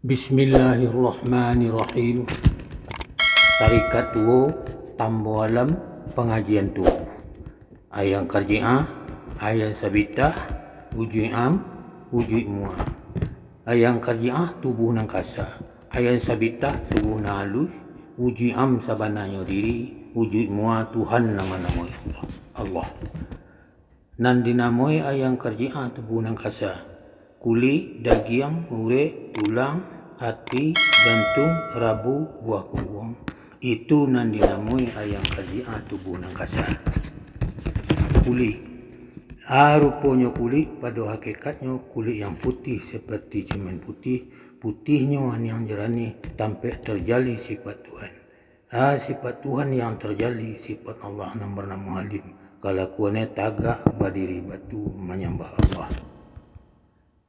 Bismillahirrahmanirrahim. Tarikat Wo Tambo Alam Pengajian Tubuh. Ayang Karji'ah, Ayang Sabitah, Wujud Am, Wujud Mua. Ayang Karji'ah tubuh nang kasa, Ayang Sabitah tubuh nang halus, Wujud Am sabananya diri, Wujud Mua Tuhan nama-nama Allah. Nan dinamai Ayang Karji'ah tubuh nang kasa, kulit, daging, urat, tulang, hati, jantung, rabu, buah punggung. Itu nan dinamai Ayang Karji'ah tubuh nang kasa. Kulit. Rupanya kulit pada hakikatnya kulit yang putih seperti cemen putih. Putihnya yang jernih tampak terjali sifat Tuhan. Sifat Tuhan yang terjali sifat Allah yang bernama Halim. Kalau kuannya tagak berdiri batu menyembah Allah.